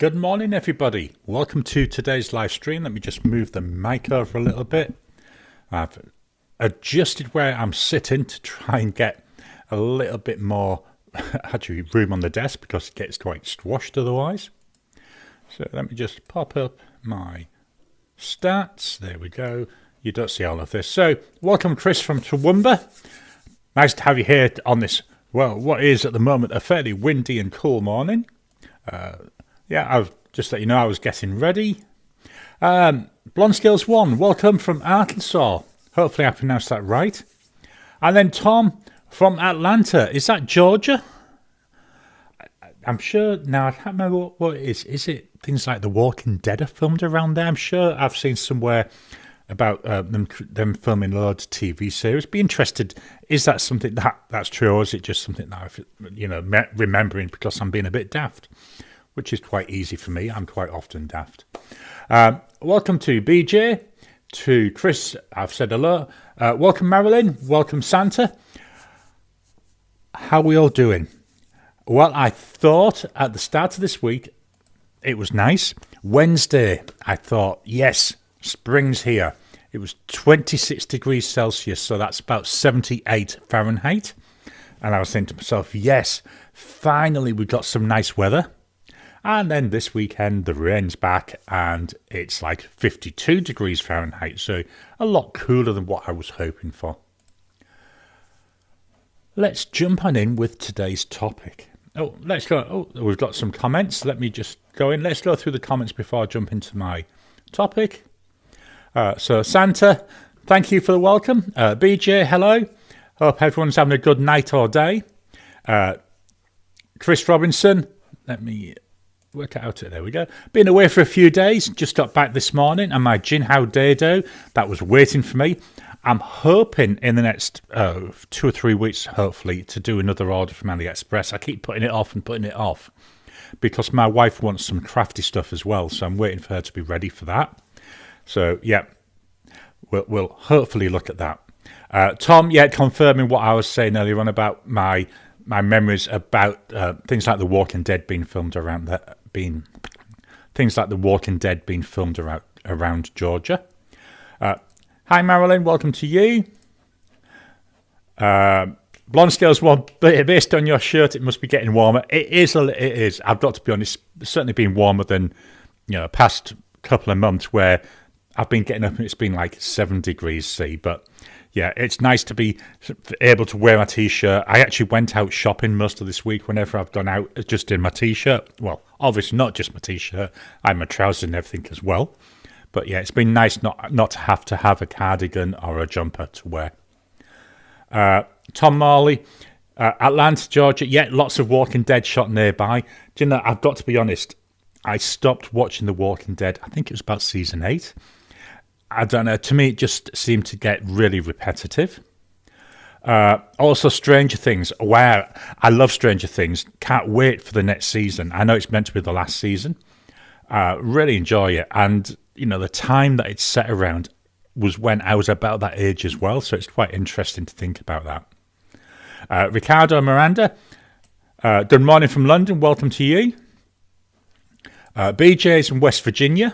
Good morning, everybody. Welcome to today's live stream. Let me just move the mic over a little bit. I've adjusted where I'm sitting to try and get a little bit more actually room on the desk because it gets quite squashed otherwise. So let me just pop up my stats. There we go. You don't see all of this. So welcome, Chris from Toowoomba. Nice to have you here on this, well, what is at the moment a fairly windy and cool morning. I've just let you know I was getting ready. Blonde Skills 1, welcome from Arkansas. Hopefully I pronounced that right. And then Tom from Atlanta. Is that Georgia? I'm sure, now I can't remember what it is. Is it things like The Walking Dead are filmed around there? I'm sure I've seen somewhere about them filming loads of TV series. Be interested, is that something that's true, or is it just something that I'm remembering because I'm being a bit daft? Which is quite easy for me. I'm quite often daft. Welcome to BJ, to Chris, I've said hello. Welcome Marilyn, welcome Santa. How are we all doing? Well, I thought at the start of this week, it was nice. Wednesday, I thought, yes, spring's here. It was 26 degrees Celsius, so that's about 78 Fahrenheit. And I was saying to myself, yes, finally we got some nice weather. And then this weekend, the rain's back and it's like 52 degrees Fahrenheit. So a lot cooler than what I was hoping for. Let's jump on in with today's topic. Let's go. We've got some comments. Let me just go in. Let's go through the comments before I jump into my topic. So Santa, thank you for the welcome. BJ, hello. Hope everyone's having a good night or day. Chris Robinson, let me work it out. There we go. Been away for a few days. Just got back this morning, and my Jinhao Dado that was waiting for me. I'm hoping in the next 2 or 3 weeks, hopefully, to do another order from AliExpress. I keep putting it off because my wife wants some crafty stuff as well. So I'm waiting for her to be ready for that. So yeah, we'll hopefully look at that. Tom, confirming what I was saying earlier on about my memories about things like The Walking Dead being filmed around around Georgia. Hi Marilyn, welcome to you. Blonde Scales 1, based on your shirt, it must be getting warmer. It is. I've got to be honest, it's certainly been warmer than past couple of months where I've been getting up and it's been like 7 degrees C. But yeah, it's nice to be able to wear my T-shirt. I actually went out shopping most of this week whenever I've gone out just in my T-shirt. Well, obviously not just my T-shirt. I have my trousers and everything as well. But yeah, it's been nice not to have a cardigan or a jumper to wear. Tom Marley, Atlanta, Georgia. Yeah, lots of Walking Dead shot nearby. Do you know, I've got to be honest, I stopped watching The Walking Dead. I think it was about season 8. I don't know. To me, it just seemed to get really repetitive. Also, Stranger Things. Wow, I love Stranger Things. Can't wait for the next season. I know it's meant to be the last season. Really enjoy it. And, the time that it's set around was when I was about that age as well. So it's quite interesting to think about that. Ricardo Miranda, good morning from London. Welcome to you. BJ's in West Virginia.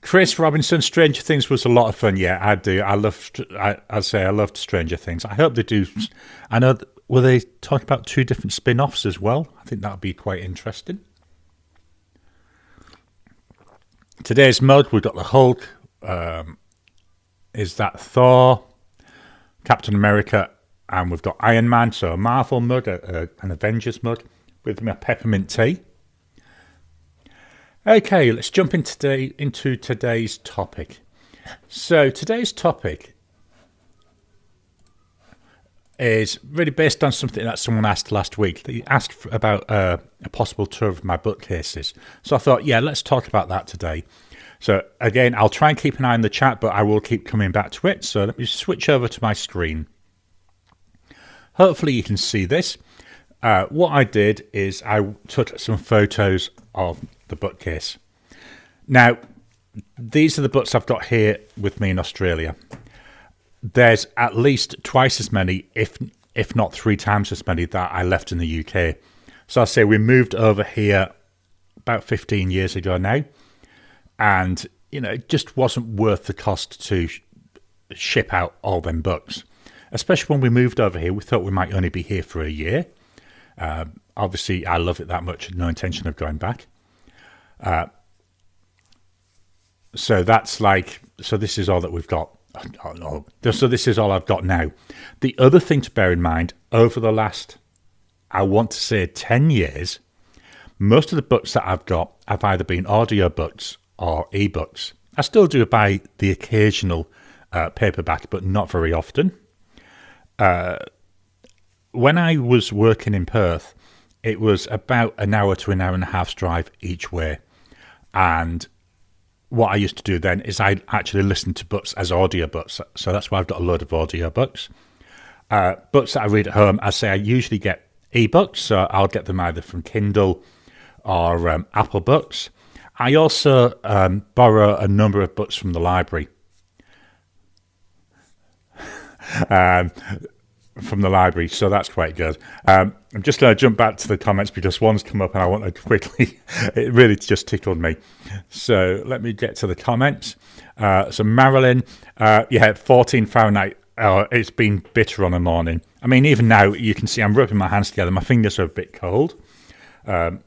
Chris Robinson, Stranger Things was a lot of fun. Yeah, I do. I loved Stranger Things. I hope they do. I know, were they talking about 2 different spin-offs as well? I think that would be quite interesting. Today's mug, we've got the Hulk. Is that Thor, Captain America, and we've got Iron Man. So a Marvel mug, an Avengers mug with my peppermint tea. Okay, let's jump into today's topic. So today's topic is really based on something that someone asked last week. They asked about a possible tour of my bookcases. So I thought, let's talk about that today. So again, I'll try and keep an eye on the chat, but I will keep coming back to it. So let me switch over to my screen. Hopefully you can see this. What I did is I took some photos of the bookcase. Now, these are the books I've got here with me in Australia. There's at least twice as many, if not 3 times as many, that I left in the UK. So I say we moved over here about 15 years ago now. And, it just wasn't worth the cost to ship out all them books. Especially when we moved over here, we thought we might only be here for a year. Obviously, I love it that much, no intention of going back. So this is all that we've got. So this is all I've got now. The other thing to bear in mind, over the last, I want to say 10 years, most of the books that I've got have either been audio books or ebooks. I still do buy the occasional paperback, but not very often. When I was working in Perth, it was about an hour to an hour and a half's drive each way. And what I used to do then is I actually listened to books as audiobooks. So that's why I've got a load of audiobooks. Books that I read at home, I usually get ebooks. So I'll get them either from Kindle or Apple Books. I also borrow a number of books from the library. So that's quite good. I'm just going to jump back to the comments because one's come up and I want to quickly, it really just tickled me. So let me get to the comments. So Marilyn, 14 Fahrenheit. It's been bitter on a morning. I mean, even now you can see I'm rubbing my hands together. My fingers are a bit cold. I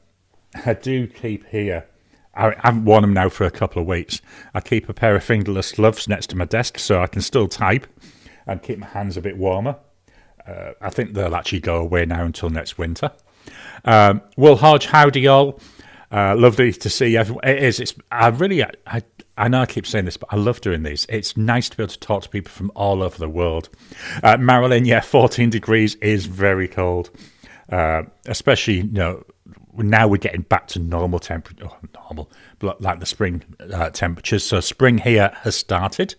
do keep here. I haven't worn them now for a couple of weeks. I keep a pair of fingerless gloves next to my desk so I can still type and keep my hands a bit warmer. I think they'll actually go away now until next winter. Will Hodge, howdy all. Lovely to see everyone. It is. I know I keep saying this, but I love doing these. It's nice to be able to talk to people from all over the world. Marilyn, 14 degrees is very cold. Especially, now we're getting back to normal temperature. But like the spring temperatures. So spring here has started.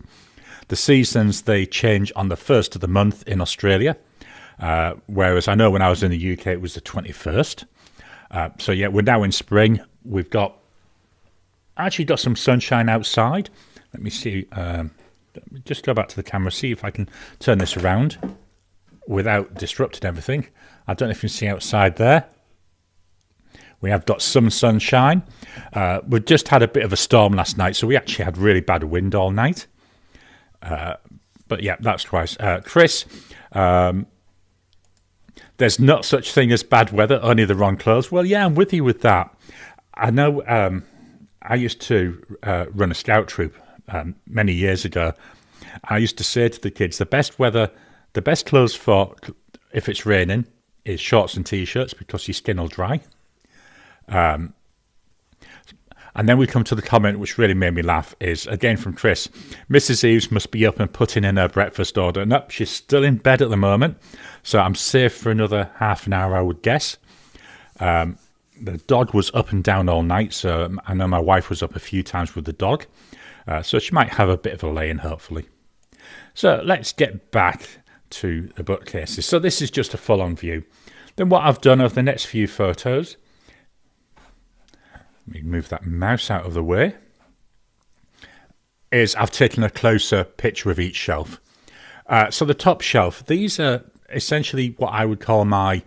The seasons, they change on the 1st of the month in Australia. Whereas I know when I was in the UK, it was the 21st. We're now in spring. We've actually got some sunshine outside. Let me see. Just go back to the camera, see if I can turn this around without disrupting everything. I don't know if you can see outside there. We have got some sunshine. We just had a bit of a storm last night, so we actually had really bad wind all night. But yeah, that's twice. Chris, there's not such thing as bad weather, only the wrong clothes. Well, yeah, I'm with you with that. I know I used to run a scout troop many years ago. I used to say to the kids, the best clothes for if it's raining is shorts and T-shirts because your skin will dry. And then we come to the comment which really made me laugh is, again from Chris, Mrs. Eves must be up and putting in her breakfast order. Nope, she's still in bed at the moment, so I'm safe for another half an hour, I would guess. The dog was up and down all night, so I know my wife was up a few times with the dog, so she might have a bit of a lay-in, hopefully. So let's get back to the bookcases. So this is just a full-on view. Then what I've done over the next few photos, let me move that mouse out of the way, is I've taken a closer picture of each shelf. So the top shelf, these are essentially what I would call my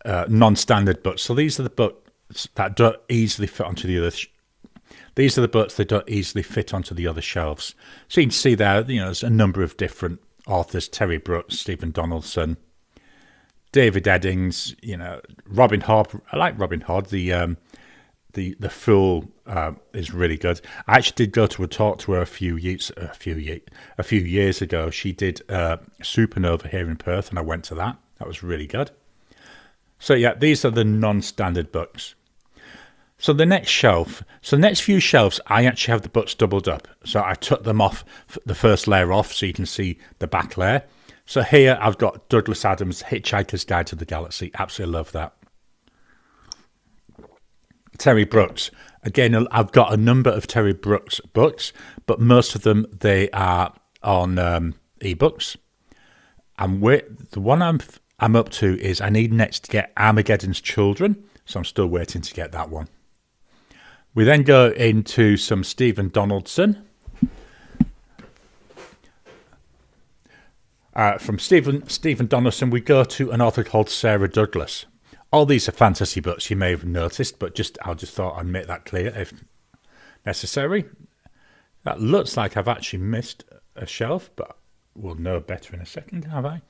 non-standard books. So these are the books that don't easily fit onto the other. These are the books that don't easily fit onto the other shelves. So you can see there, there's a number of different authors: Terry Brooks, Stephen Donaldson, David Eddings, Robin Hood. I like Robin Hood. The Fool is really good. I actually did go to a talk to her a few years ago. She did Supernova here in Perth, and I went to that. That was really good. So yeah, these are the non-standard books. So the next few shelves, I actually have the books doubled up. So I took them off, the first layer off, so you can see the back layer. So here I've got Douglas Adams' Hitchhiker's Guide to the Galaxy. Absolutely love that. Terry Brooks. Again, I've got a number of Terry Brooks books, but most of them, they are on ebooks. And the one I'm up to is I need next to get Armageddon's Children, so I'm still waiting to get that one. We then go into some Stephen Donaldson. From Stephen Donaldson, we go to an author called Sarah Douglas. All these are fantasy books, you may have noticed, but I just thought I'd make that clear if necessary. That looks like I've actually missed a shelf, but we'll know better in a second, have I?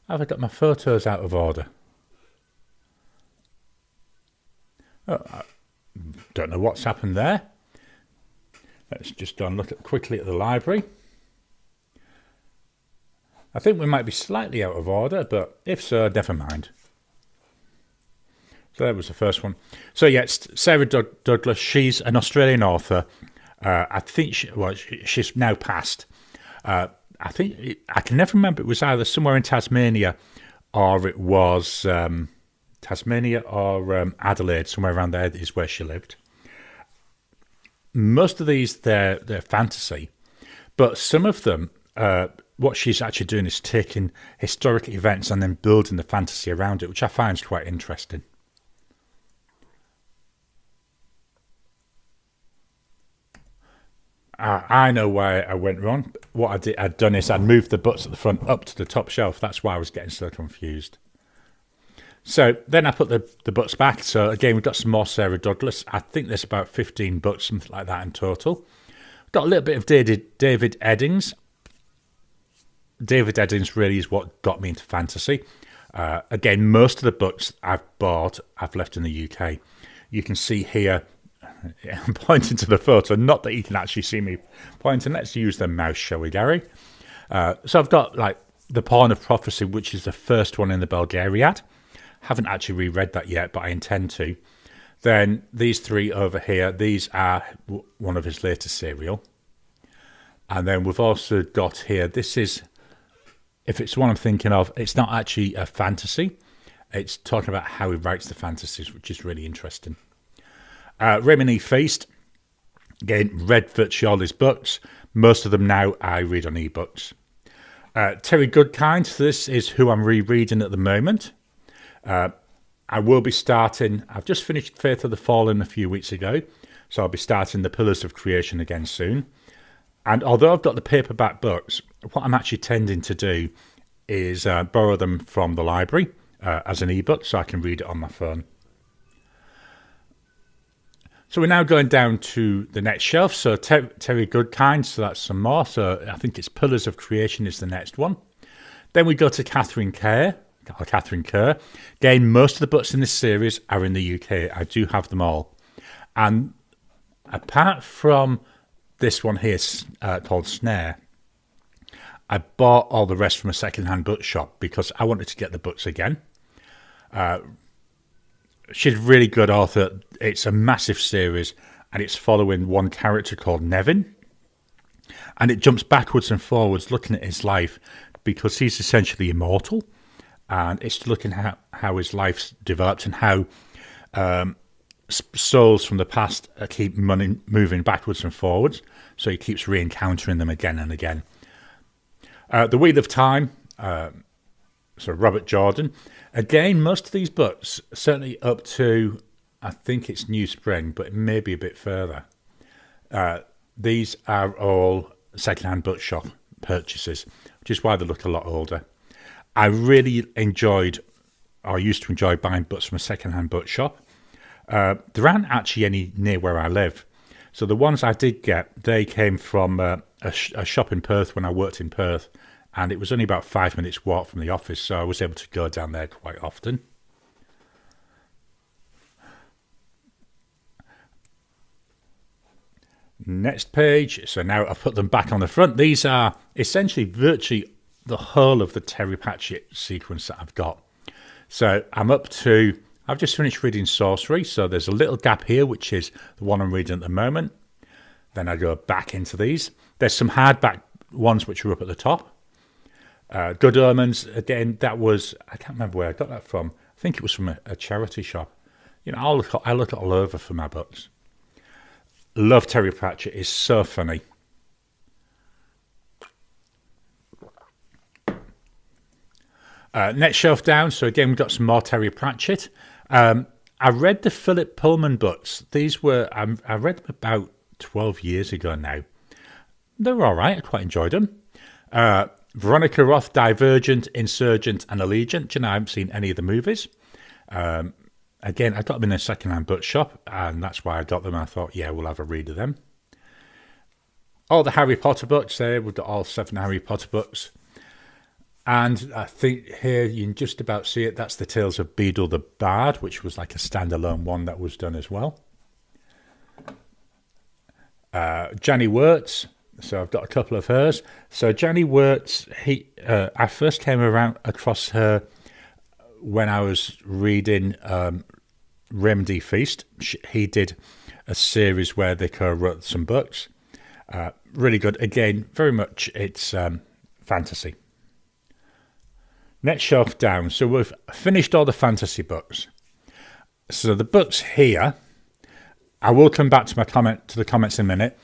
Have I got my photos out of order? Oh, I don't know what's happened there. Let's just go and look quickly at the library. I think we might be slightly out of order, but if so, never mind. So that was the first one. So yeah, it's Sarah Douglas. She's an Australian author. I think she's now passed. I can never remember. It was either somewhere in Tasmania, or it was Tasmania or Adelaide. Somewhere around there is where she lived. Most of these they're fantasy, but some of them, what she's actually doing is taking historic events and then building the fantasy around it, which I find quite interesting. I know why I went wrong. What I'd done is I'd moved the books at the front up to the top shelf. That's why I was getting so confused. So then I put the books back. So again, we've got some more Sarah Douglas. I think there's about 15 books, something like that in total. Got a little bit of David Eddings. David Eddings really is what got me into fantasy. Again, most of the books I've bought, I've left in the UK. You can see here, I'm pointing to the photo, not that you can actually see me pointing. Let's use the mouse, shall we, Gary? So I've got like The Pawn of Prophecy, which is the first one in the Belgariad. Haven't actually reread that yet, but I intend to. Then these three over here, these are one of his latest serial. And then we've also got here, this is, if it's one I'm thinking of, it's not actually a fantasy. It's talking about how he writes the fantasies, which is really interesting. Raymond E. Feast, again, read virtually all his books. Most of them now I read on ebooks. Terry Goodkind, this is who I'm rereading at the moment. I will be starting, I've just finished Faith of the Fallen a few weeks ago, so I'll be starting The Pillars of Creation again soon. And although I've got the paperback books, what I'm actually tending to do is borrow them from the library as an ebook so I can read it on my phone. So we're now going down to the next shelf. So Terry Goodkind, so that's some more. So I think it's Pillars of Creation is the next one. Then we go to Catherine Kerr. Again, most of the books in this series are in the UK. I do have them all. And apart from this one here called Snare, I bought all the rest from a second-hand bookshop because I wanted to get the books again. She's a really good author. It's a massive series, and it's following one character called Nevin. And it jumps backwards and forwards looking at his life because he's essentially immortal. And it's looking at how his life's developed and how souls from the past keep moving backwards and forwards. So he keeps re-encountering them again and again. The Wheel of Time, so Robert Jordan. Again, most of these books, certainly up to, I think it's New Spring, but it may be a bit further. These are all second-hand bookshop purchases, which is why they look a lot older. I really enjoyed, or used to enjoy, buying books from a second-hand bookshop. There aren't actually any near where I live. So the ones I did get, they came from a shop in Perth when I worked in Perth. And it was only about 5 minutes walk from the office, so I was able to go down there quite often. Next page. So now I've put them back on the front. These are essentially virtually the whole of the Terry Pratchett sequence that I've got. So I've just finished reading Sorcery, so there's a little gap here, which is the one I'm reading at the moment. Then I go back into these. There's some hardback ones which are up at the top. Good Omens, again, that was, I can't remember where I got that from. I think it was from a charity shop. You know, I look all over for my books. Love Terry Pratchett, is so funny. Next shelf down, so again, we've got some more Terry Pratchett. I read the Philip Pullman books. These were, I read them about 12 years ago now. They were all right, I quite enjoyed them. Veronica Roth, Divergent, Insurgent, and Allegiant. You know, I haven't seen any of the movies. Again, I got them in a second-hand bookshop, and that's why I got them. I thought, yeah, we'll have a read of them. All the Harry Potter books there. We've got all 7 Harry Potter books. And I think here you can just about see it. That's the Tales of Beedle the Bard, which was like a standalone one that was done as well. Janny Wirtz. So I've got a couple of hers. So Janny Wirtz, I first came across her when I was reading Remedy Feast. He did a series where they co-wrote some books. Really good. Again, very much it's fantasy. Next shelf down. So we've finished all the fantasy books. So the books here, I will come back to the comments in a minute.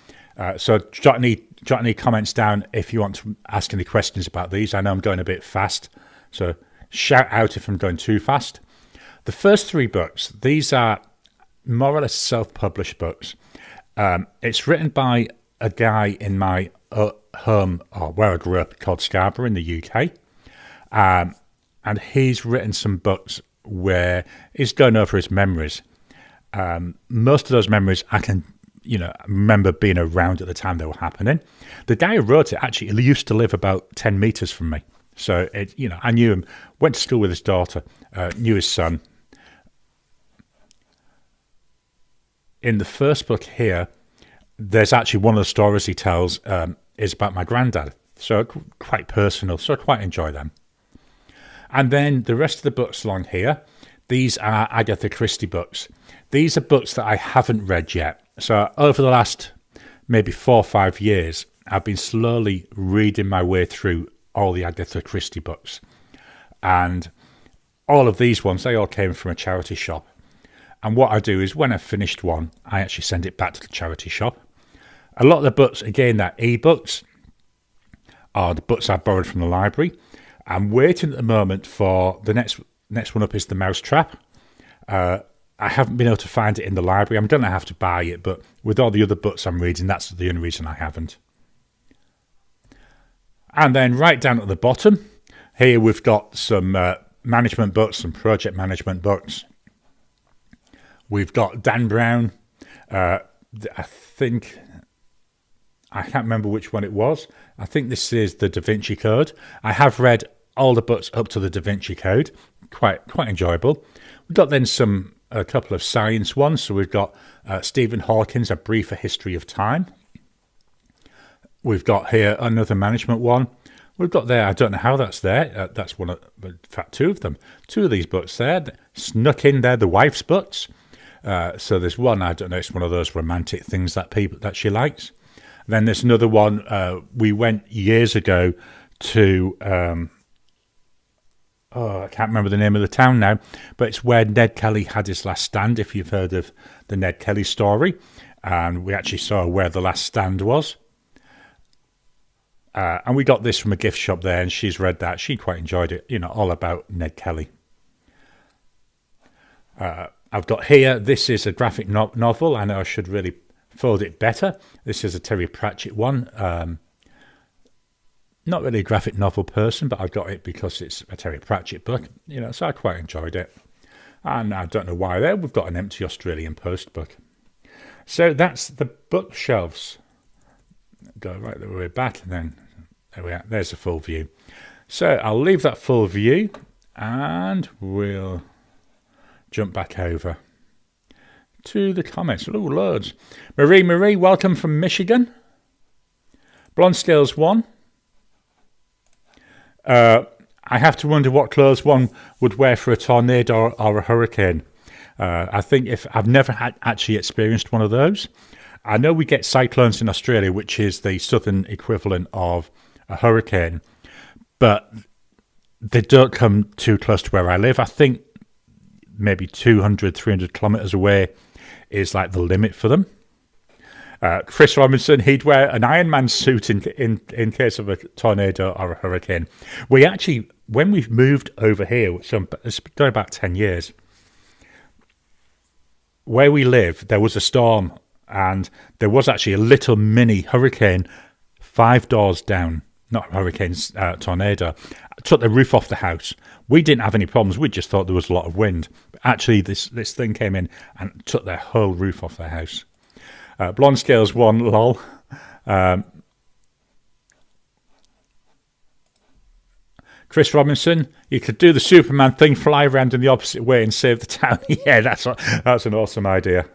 So jot any comments down if you want to ask any questions about these. I know I'm going a bit fast, so shout out if I'm going too fast. The first 3 books, these are more or less self-published books. It's written by a guy in my home, or where I grew up, called Scarborough in the UK. And he's written some books where he's going over his memories. Most of those memories I can remember being around at the time they were happening. The guy who wrote it actually used to live about 10 meters from me. So, I knew him, went to school with his daughter, knew his son. In the first book here, there's actually one of the stories he tells is about my granddad. So quite personal, so I quite enjoy them. And then the rest of the books along here, these are Agatha Christie books. These are books that I haven't read yet. So over the last maybe 4 or 5 years, I've been slowly reading my way through all the Agatha Christie books. And all of these ones, they all came from a charity shop. And what I do is when I've finished one, I actually send it back to the charity shop. A lot of the books, again, they're e-books, are the books I borrowed from the library. I'm waiting at the moment for the next one up is The Mousetrap. I haven't been able to find it in the library. I'm going to have to buy it, but with all the other books I'm reading, that's the only reason I haven't. And then right down at the bottom, here we've got some management books, some project management books. We've got Dan Brown. I think, I can't remember which one it was. I think this is the Da Vinci Code. I have read all the books up to the Da Vinci Code. Quite enjoyable. We've got then a couple of science ones. So we've got Stephen Hawking's A Briefer History of Time. We've got here another management one. We've got there, I don't know how that's there. That's one of, in fact, 2 of them. 2 of these books there. Snuck in there, the wife's books. So there's one, I don't know, it's one of those romantic things that she likes. Then there's another one. We went years ago to, I can't remember the name of the town now, but it's where Ned Kelly had his last stand, if you've heard of the Ned Kelly story. And we actually saw where the last stand was. And we got this from a gift shop there, and she's read that. She quite enjoyed it, all about Ned Kelly. I've got here, this is a graphic novel. I know I should really fold it better. This is a Terry Pratchett one. Not really a graphic novel person, but I got it because it's a Terry Pratchett book, so I quite enjoyed it. And I don't know why there. We've got an empty Australian Post book. So that's the bookshelves. Go right the way back, and then there we are. There's a full view. So I'll leave that full view, and we'll jump back over to the comments. Oh, loads. Marie, welcome from Michigan. Blonde Scales 1. I have to wonder what clothes one would wear for a tornado or a hurricane. I think I've never actually experienced one of those. I know we get cyclones in Australia, which is the southern equivalent of a hurricane, but they don't come too close to where I live. I think maybe 200, 300 kilometres away is like the limit for them. Chris Robinson, he'd wear an Iron Man suit in case of a tornado or a hurricane. We actually, when we moved over here, so it's going about 10 years, where we live, there was a storm, and there was actually a little mini hurricane 5 doors down. not hurricane, tornado, took the roof off the house. We didn't have any problems. We just thought there was a lot of wind. But actually, this thing came in and took their whole roof off their house. Blonde Scales 1, lol. Chris Robinson, you could do the Superman thing, fly around in the opposite way and save the town. Yeah, that's an awesome idea.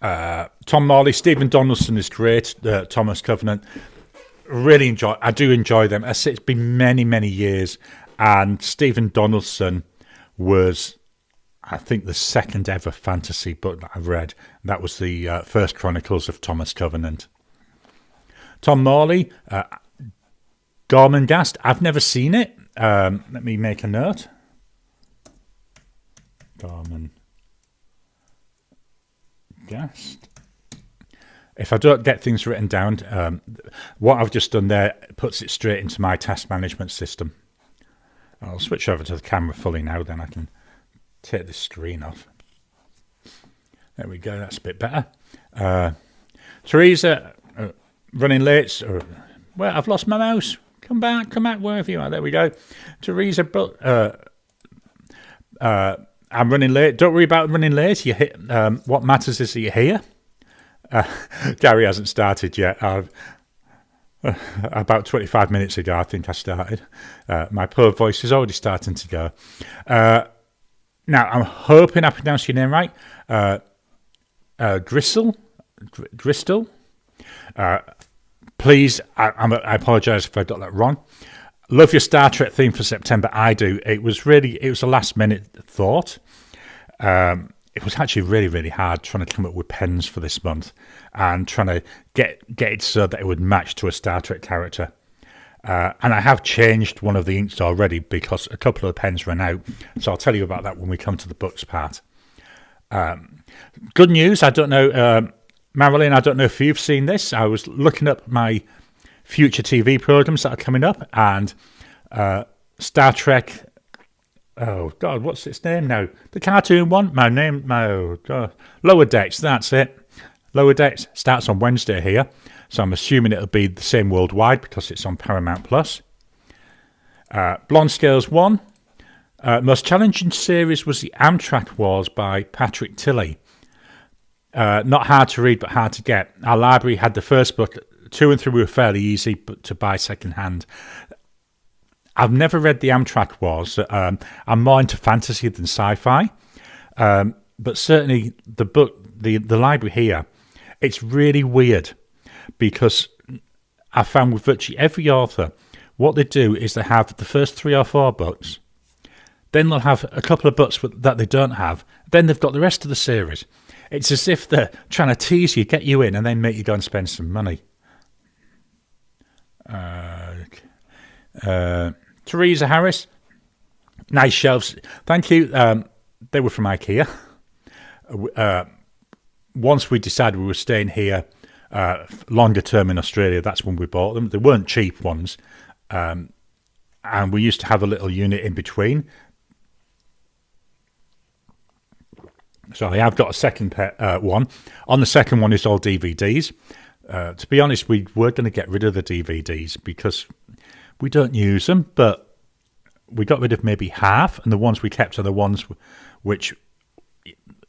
Tom Morley, Stephen Donaldson is great. Thomas Covenant, I do enjoy them. It's been many years, and Stephen Donaldson was, I think, the second ever fantasy book that I've read. That was the First Chronicles of Thomas Covenant. Tom Morley, Gormenghast. I've never seen it. Let me make a note. Gormenghast. If I don't get things written down, what I've just done there puts it straight into my task management system. I'll switch over to the camera fully now, then I can take the screen off. There we go, that's a bit better. Teresa, running late. Well, I've lost my mouse. Come back, wherever you are. There we go. Teresa, I'm running late. Don't worry about running late. What matters is that you're here. Garry hasn't started yet. About 25 minutes ago, I think I started. My poor voice is already starting to go. Now, I'm hoping I pronounced your name right. Dristle? Please, I apologise if I got that wrong. Love your Star Trek theme for September. I do. It was a last minute thought. It was actually really hard trying to come up with pens for this month and trying to get it so that it would match to a Star Trek character. And I have changed one of the inks already because a couple of the pens ran out. So I'll tell you about that when we come to the books part. Good news. I don't know, Marilyn, I don't know if you've seen this. I was looking up my future TV programs that are coming up, and Star Trek. Oh God, what's its name now? The cartoon one. Lower Decks. That's it. Lower Decks starts on Wednesday here, so I'm assuming it'll be the same worldwide because it's on Paramount Plus. Blonde Scales 1. Most challenging series was the Amtrak Wars by Patrick Tilley. Not hard to read, but hard to get. Our library had the first book. 2 and 3 were fairly easy, but to buy second hand. I've never read the Amtrak Wars. I'm more into fantasy than sci-fi. But certainly the book, the library here, it's really weird because I found with virtually every author, what they do is they have the first 3 or 4 books. Then they'll have a couple of books that they don't have. Then they've got the rest of the series. It's as if they're trying to tease you, get you in, and then make you go and spend some money. Teresa Harris, nice shelves. Thank you. They were from IKEA. Once we decided we were staying here longer term in Australia, that's when we bought them. They weren't cheap ones. And we used to have a little unit in between. So I have got a second one. On the second one is all DVDs. To be honest, we were going to get rid of the DVDs because we don't use them, but we got rid of maybe half, and the ones we kept are the ones which,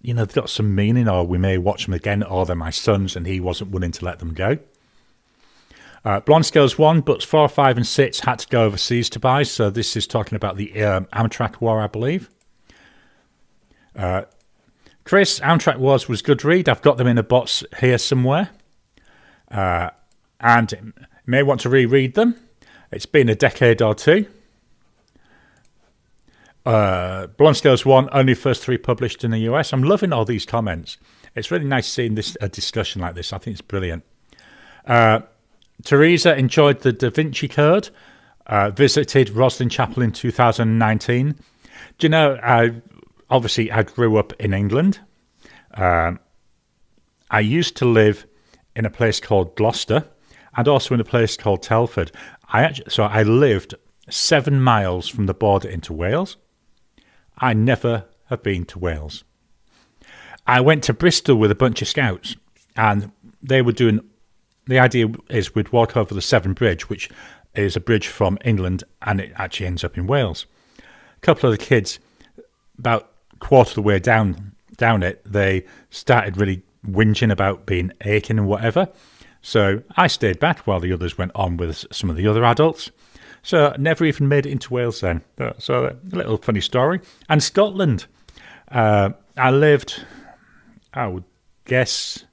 they've got some meaning, or we may watch them again, or they're my son's, and he wasn't willing to let them go. Blonde Scales 1, books 4, 5, and 6 had to go overseas to buy, so this is talking about the Amtrak War, I believe. Chris, Amtrak Wars was good read. I've got them in a box here somewhere. And you may want to reread them. It's been a decade or two. Blonde Scales 1, only first 3 published in the US. I'm loving all these comments. It's really nice seeing a discussion like this. I think it's brilliant. Teresa enjoyed the Da Vinci Code. Visited Roslin Chapel in 2019. Do you know, I grew up in England. I used to live in a place called Gloucester and also in a place called Telford. I lived 7 miles from the border into Wales. I never have been to Wales. I went to Bristol with a bunch of scouts, and they were doing the idea is we'd walk over the Severn Bridge, which is a bridge from England, and it actually ends up in Wales. A couple of the kids, about quarter of the way down it, they started really whinging about being aching and whatever. So I stayed back while the others went on with some of the other adults. So I never even made it into Wales then. So a little funny story. And Scotland. I lived, I would guess,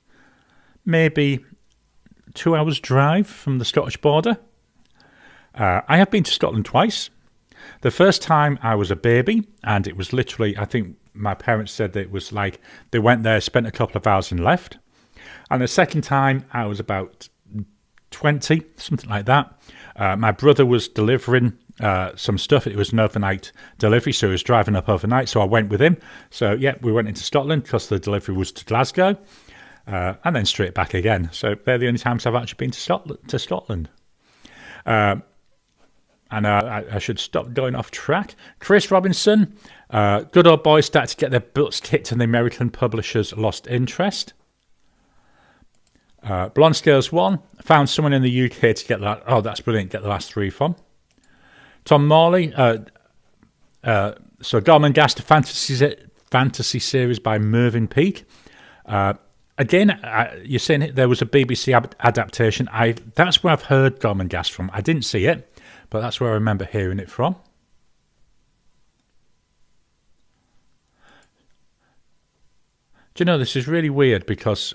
maybe 2 hours drive from the Scottish border. I have been to Scotland twice. The first time I was a baby, and it was literally, I think my parents said that it was like they went there, spent a couple of hours and left. And the second time I was about 20, something like that. My brother was delivering some stuff. It was an overnight delivery, so he was driving up overnight, so I went with him. So, yeah, we went into Scotland because the delivery was to Glasgow, and then straight back again. So they're the only times I've actually been to Scotland. And I should stop going off track. Chris Robinson, good old boys started to get their butts kicked and the American publishers lost interest. Blonde Scales 1, found someone in the UK to get that. Oh, that's brilliant, get the last 3 from. Tom Morley, so Gorman Gas, the fantasy series by Mervyn Peake. Again, you're saying there was a BBC adaptation. That's where I've heard Gorman Gas from. I didn't see it, but that's where I remember hearing it from. Do you know, this is really weird because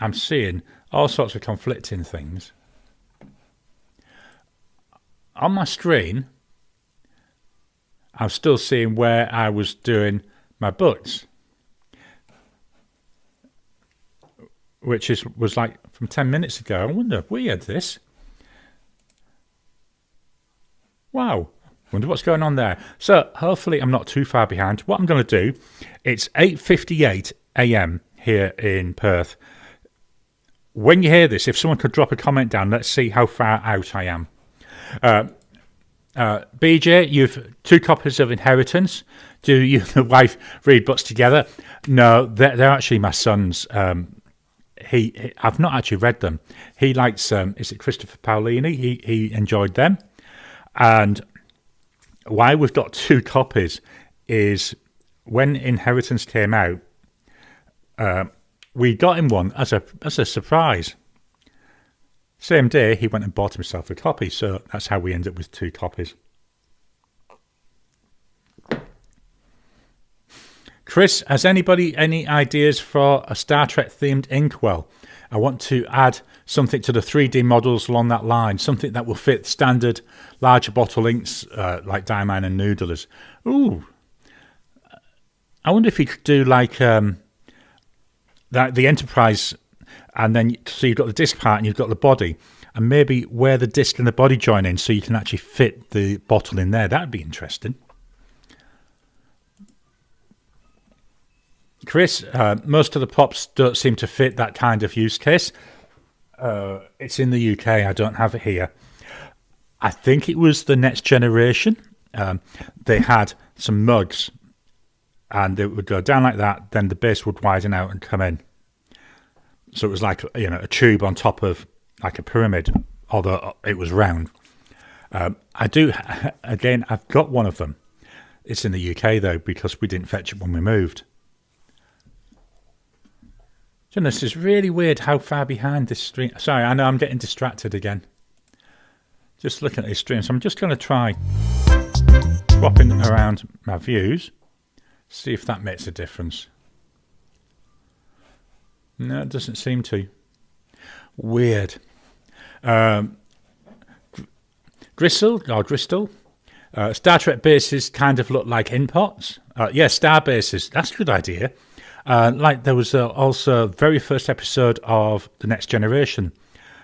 I'm seeing all sorts of conflicting things. On my screen, I'm still seeing where I was doing my books, which was like from 10 minutes ago. I wonder, weird this. Wow. Wonder what's going on there. So hopefully I'm not too far behind. What I'm going to do, it's 8:58 a.m. here in Perth. When you hear this, if someone could drop a comment down, let's see how far out I am. BJ, you've 2 copies of Inheritance. Do you and the wife read books together? No, they're actually my son's. I've not actually read them. He likes, is it Christopher Paolini? He enjoyed them. And why we've got 2 copies is when Inheritance came out, we got him one as a surprise. Same day, he went and bought himself a copy, so that's how we end up with 2 copies. Chris, has anybody any ideas for a Star Trek themed inkwell? I want to add something to the 3D models along that line, something that will fit standard larger bottle inks like Diamine and Noodlers. Ooh, I wonder if you could do like the Enterprise, and then so you've got the disc part and you've got the body, and maybe where the disc and the body join in, so you can actually fit the bottle in there. That'd be interesting. Chris, most of the pops don't seem to fit that kind of use case. It's in the UK. I don't have it here. I think it was the Next Generation. They had some mugs, and it would go down like that. Then the base would widen out and come in. So it was like a tube on top of like a pyramid, although it was round. I've got one of them. It's in the UK though, because we didn't fetch it when we moved. This is really weird how far behind this stream. Sorry, I know I'm getting distracted again. Just looking at this stream, so I'm just going to try swapping around my views, see if that makes a difference. No, it doesn't seem to. Weird. Gristle. Star Trek bases kind of look like inpots. Star bases. That's a good idea. Like there was also very first episode of The Next Generation,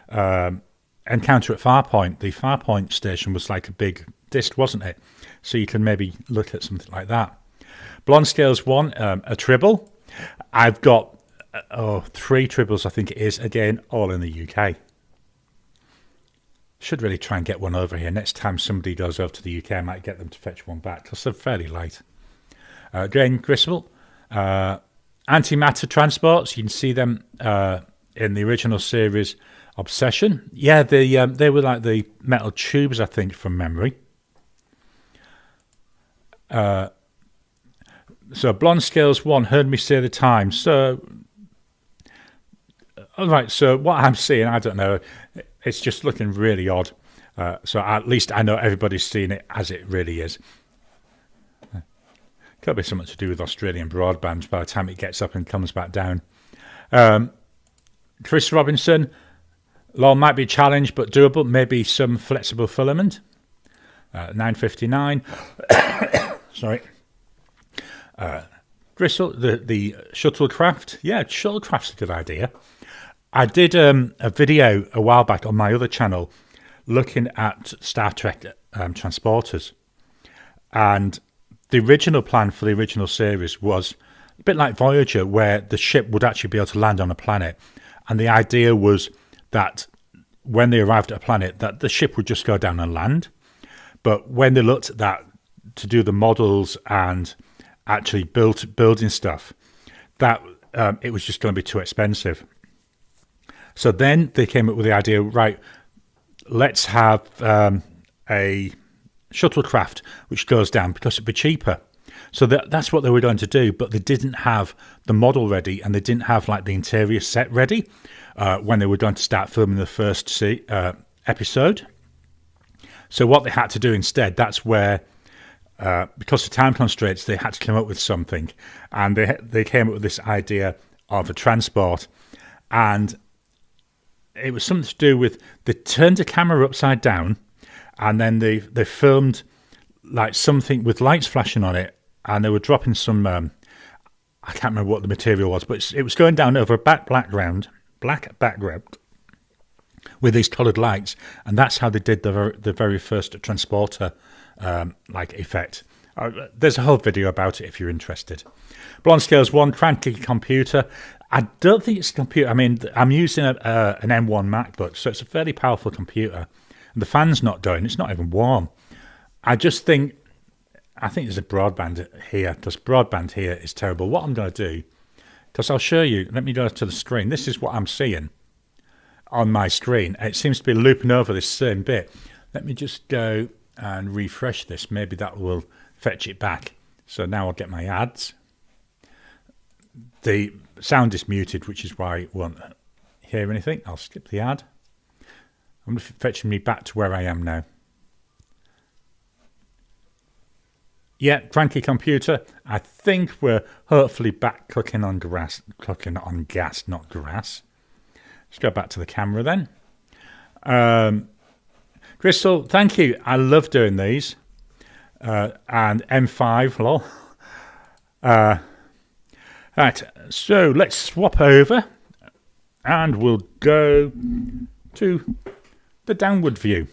Encounter at Farpoint. The Farpoint station was like a big disc, wasn't it? So you can maybe look at something like that. Blonde Scales 1, a Tribble. I've got 3 Tribbles, I think it is, again, all in the UK. Should really try and get one over here. Next time somebody goes over to the UK, I might get them to fetch one back, because they're fairly light. Again, Gristle. Antimatter transports, you can see them in the original series Obsession. Yeah, they were like the metal tubes, I think, from memory. So Blonde Scales 1 heard me say the time. So, all right. So what I'm seeing, I don't know. It's just looking really odd. So at least I know everybody's seeing it as it really is. Could be something to do with Australian broadband by the time it gets up and comes back down. Chris Robinson, law might be a challenge, but doable. Maybe some flexible filament. 959. Sorry. Gristle, the shuttlecraft. Yeah, shuttlecraft's a good idea. I did a video a while back on my other channel looking at Star Trek transporters. And the original plan for the original series was a bit like Voyager, where the ship would actually be able to land on a planet. And the idea was that when they arrived at a planet, that the ship would just go down and land. But when they looked at that to do the models and actually building stuff, that it was just going to be too expensive. So then they came up with the idea, right, let's have a shuttlecraft which goes down because it'd be cheaper. So that's what they were going to do, but they didn't have the model ready, and they didn't have like the interior set ready when they were going to start filming the first episode. So what they had to do instead, that's where, because of time constraints, they had to come up with something, and they came up with this idea of a transport, and it was something to do with they turned the camera upside down, and then they filmed like something with lights flashing on it, and they were dropping some I can't remember what the material was, but it was going down over a black background with these coloured lights, and that's how they did the very first transporter like effect. There's a whole video about it if you're interested. Blonde Scales 1, cranky computer. I don't think it's a computer. I mean, I'm using an M1 MacBook, so it's a fairly powerful computer. And the fan's not going. It's not even warm. I think there's a broadband here, because broadband here is terrible. What I'm going to do, because I'll show you, let me go to the screen. This is what I'm seeing on my screen. It seems to be looping over this same bit. Let me just go and refresh this. Maybe that will fetch it back. So now I'll get my ads. The sound is muted, which is why it won't hear anything. I'll skip the ad. I'm fetching me back to where I am now. Yeah, cranky computer. I think we're hopefully back cooking on gas, not grass. Let's go back to the camera then. Crystal, thank you. I love doing these. And M5, lol. Right, so let's swap over and we'll go to the downward view.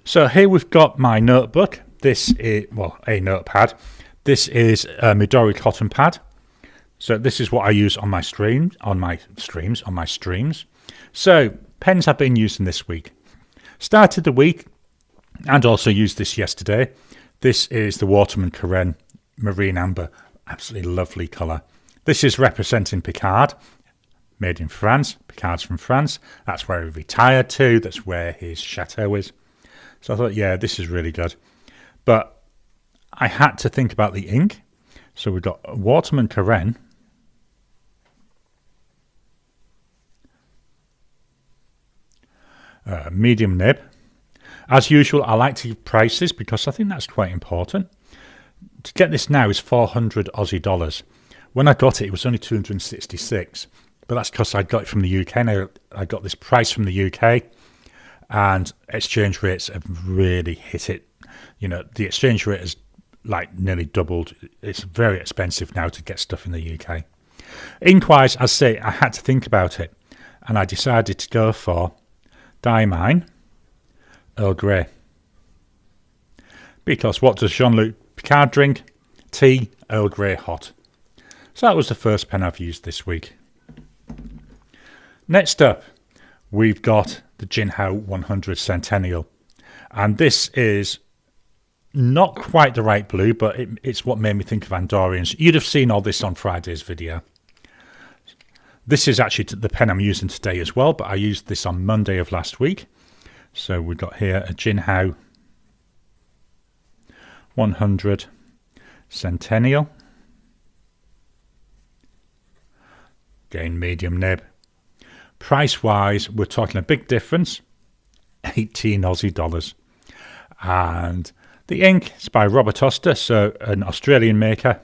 So here we've got my notebook. This is, well, a notepad. This is a Midori cotton pad. So this is what I use on my streams. So pens I've been using this week. Started the week and also used this yesterday. This is the Waterman Carène Marine Amber. Absolutely lovely colour. This is representing Picard, made in France. Picard's from France. That's where he retired to. That's where his chateau is. So I thought, yeah, this is really good. But I had to think about the ink. So we've got Waterman Carène. Medium nib. As usual, I like to give prices because I think that's quite important. To get this now is 400 Aussie dollars. When I got it, it was only 266. But that's because I got it from the UK. And I got this price from the UK. And exchange rates have really hit it. You know, the exchange rate has like nearly doubled. It's very expensive now to get stuff in the UK. Ink-wise, I say, I had to think about it. And I decided to go for Diamine Earl Grey. Because what does Jean-Luc Picard drink? Tea, Earl Grey hot. So that was the first pen I've used this week. Next up, we've got the Jinhao 100 Centennial. And this is not quite the right blue, but it's what made me think of Andorians. You'd have seen all this on Friday's video. This is actually the pen I'm using today as well, but I used this on Monday of last week. So we've got here a Jinhao 100 Centennial. Again, medium nib. Price-wise, we're talking a big difference, 18 Aussie dollars. And the ink is by Robert Oster, so an Australian maker.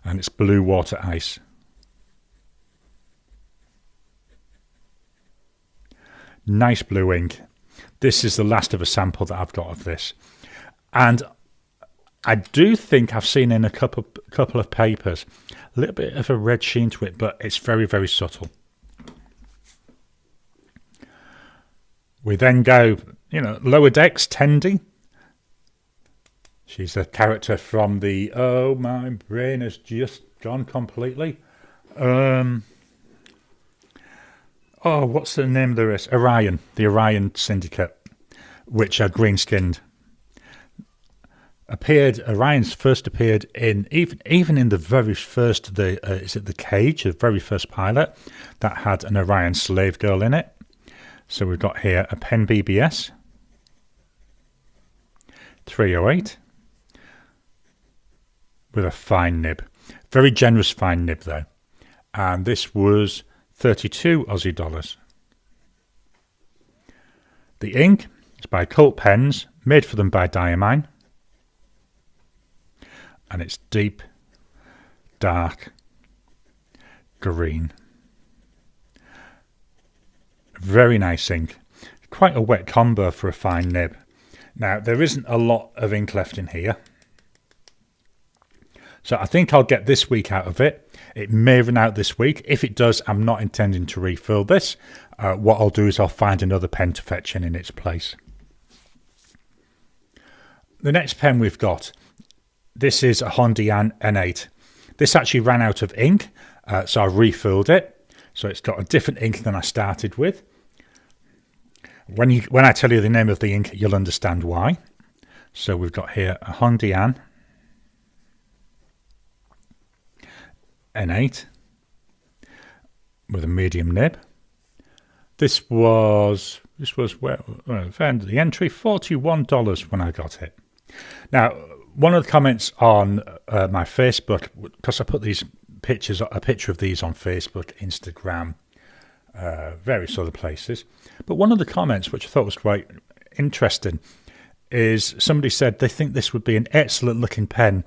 And it's Blue Water Ice. Nice blue ink. This is the last of a sample that I've got of this. And I do think I've seen in a couple of papers a little bit of a red sheen to it, but it's very, very subtle. We then go, Lower Decks, Tendy. She's a character from the... Oh, my brain has just gone completely. What's the name of the race? Orion. The Orion Syndicate, which are green-skinned. Orion's first appeared in even in the very first the Cage, the very first pilot that had an Orion slave girl in it. So we've got here a Pen BBS 308 with a fine nib, very generous fine nib though, and this was 32 Aussie dollars. The ink is by Cult Pens, made for them by Diamine. And it's deep, dark green. Very nice ink. Quite a wet combo for a fine nib. Now, there isn't a lot of ink left in here. So I think I'll get this week out of it. It may run out this week. If it does, I'm not intending to refill this. What I'll do is I'll find another pen to fetch in its place. The next pen we've got, this is a Hondian N8. This actually ran out of ink, so I refilled it. So it's got a different ink than I started with. When I tell you the name of the ink, you'll understand why. So we've got here a Hondian N8 with a medium nib. This was where I found the entry, $41 when I got it. Now, one of the comments on my Facebook, because I put a picture of these on Facebook, Instagram, various other places. But one of the comments, which I thought was quite interesting, is somebody said they think this would be an excellent looking pen,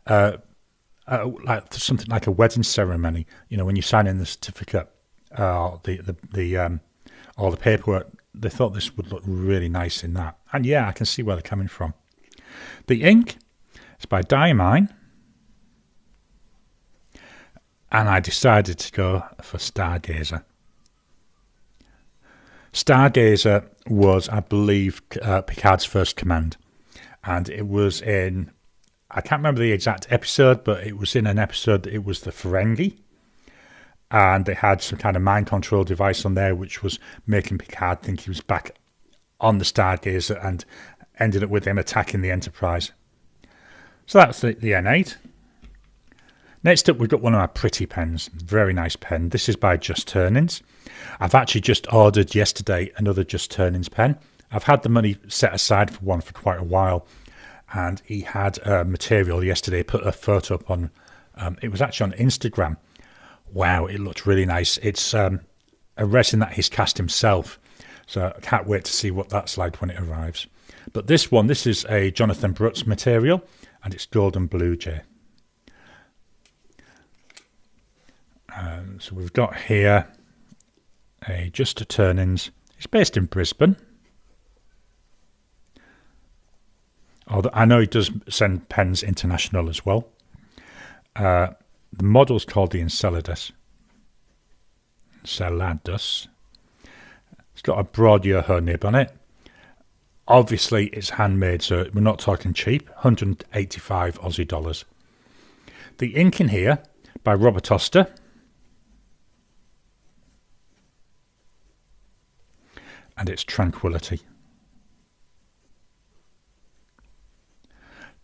like something like a wedding ceremony. When you sign in the certificate, or the paperwork, they thought this would look really nice in that. And yeah, I can see where they're coming from. The ink is by Diamine, and I decided to go for Stargazer. Stargazer was, I believe, Picard's first command, and it was in, I can't remember the exact episode, but it was in an episode, it was the Ferengi, and they had some kind of mind control device on there which was making Picard think he was back on the Stargazer, and ended up with him attacking the Enterprise. So that's the N8. Next up, we've got one of my pretty pens. Very nice pen. This is by Just Turnings. I've actually just ordered yesterday another Just Turnings pen. I've had the money set aside for one for quite a while, and he had material yesterday, put a photo up on, it was actually on Instagram. Wow, it looked really nice. It's a resin that he's cast himself, so I can't wait to see what that's like when it arrives. But this is a Jonathan Brutz material, and it's Golden Blue Jay. So we've got here a Just Turnings. It's based in Brisbane. Although I know he does send pens international as well. The model's called the Enceladus. Enceladus. It's got a broad Yoho nib on it. Obviously, it's handmade, so we're not talking cheap. 185 Aussie dollars. The ink in here by Robert Oster. And it's Tranquility.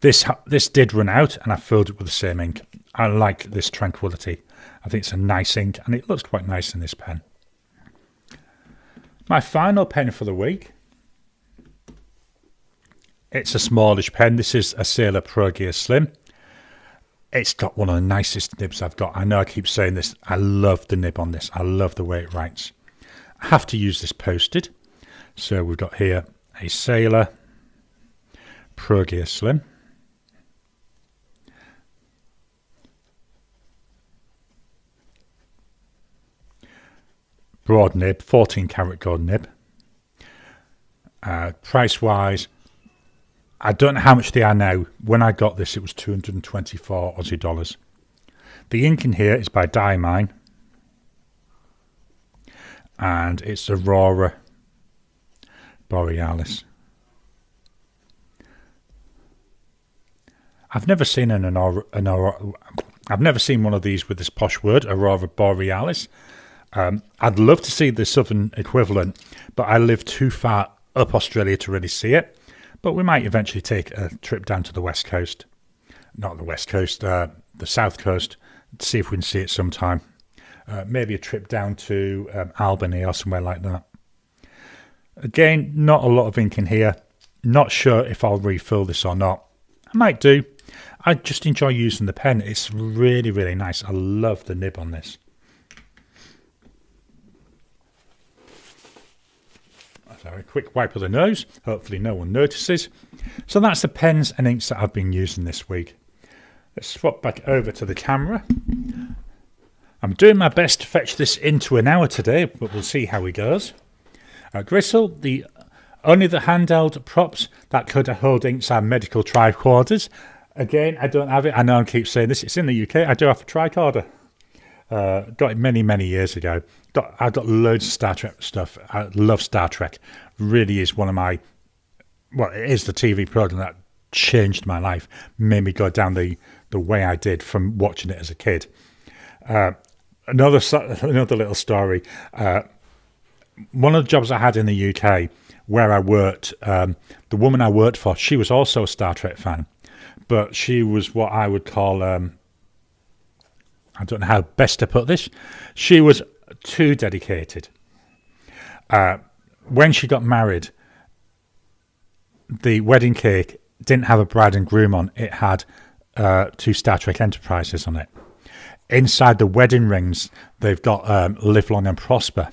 This did run out, and I filled it with the same ink. I like this Tranquility. I think it's a nice ink, and it looks quite nice in this pen. My final pen for the week. It's a smallish pen. This is a Sailor Pro Gear Slim. It's got one of the nicest nibs I've got. I know I keep saying this. I love the nib on this. I love the way it writes. I have to use this posted. So we've got here a Sailor Pro Gear Slim. Broad nib, 14 karat gold nib. Price wise, I don't know how much they are now. When I got this, it was 224 Aussie dollars. The ink in here is by Diamine, and it's Aurora Borealis. I've never seen I've never seen one of these with this posh word, Aurora Borealis. I'd love to see the southern equivalent, but I live too far up Australia to really see it. But we might eventually take a trip down to the west coast. Not the west coast, the south coast, to see if we can see it sometime. Maybe a trip down to Albany or somewhere like that. Again, not a lot of ink in here. Not sure if I'll refill this or not. I might do. I just enjoy using the pen. It's really, really nice. I love the nib on this. So a quick wipe of the nose. Hopefully no one notices. So that's the pens and inks that I've been using this week. Let's swap back over to the camera. I'm doing my best to fetch this into an hour today, but we'll see how it goes. Gristle, only the handheld props that could hold inks are medical tricorders. Again, I don't have it. I know I keep saying this. It's in the UK. I do have a tricorder. Got it many, many years ago. I've got loads of Star Trek stuff. I love Star Trek. Really is one of my... Well, it is the TV program that changed my life. Made me go down the way I did from watching it as a kid. Another little story. One of the jobs I had in the UK where I worked, the woman I worked for, she was also a Star Trek fan. But she was what I would call... I don't know how best to put this. She was too dedicated. When she got married, the wedding cake didn't have a bride and groom on. It had 2 Star Trek Enterprises on it. Inside the wedding rings, they've got Live Long and Prosper.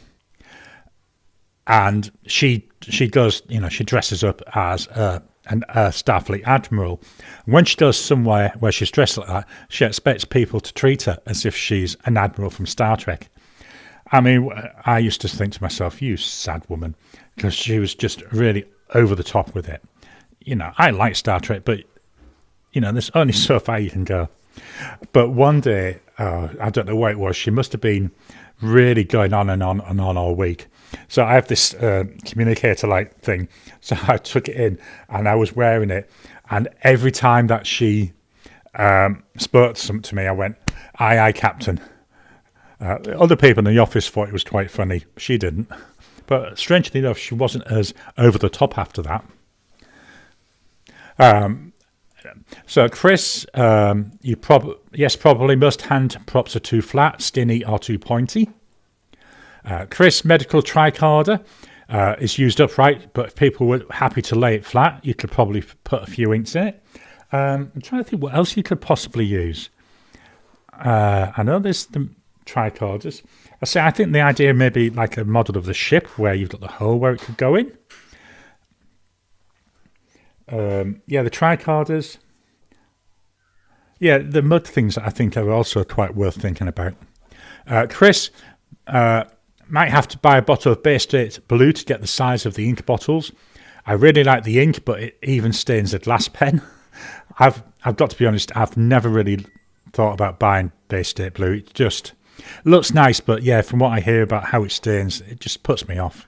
And she goes, she dresses up as a Starfleet admiral. When she goes somewhere where she's dressed like that, she expects people to treat her as if she's an admiral from Star Trek. I mean, I used to think to myself, you sad woman, because she was just really over the top with it. I like Star Trek, but, there's only so far you can go. But one day, I don't know what it was, she must have been really going on and on and on all week. So I have this communicator-like thing. So I took it in and I was wearing it. And every time that she spoke something to me, I went, aye, aye, Captain. Other people in the office thought it was quite funny. She didn't. But strangely enough, she wasn't as over the top after that. So Chris, you probably most hand props are too flat, skinny or too pointy. Chris, medical tricorder is used upright, but if people were happy to lay it flat, you could probably put a few inks in it. I'm trying to think what else you could possibly use. I know there's the tricorders. I think the idea may be like a model of the ship where you've got the hole where it could go in. The tricorders. Yeah, the mud things I think are also quite worth thinking about. Chris might have to buy a bottle of Bay State Blue to get the size of the ink bottles. I really like the ink, but it even stains a glass pen. I've got to be honest, I've never really thought about buying Bay State Blue. It just looks nice, but yeah, from what I hear about how it stains, it just puts me off.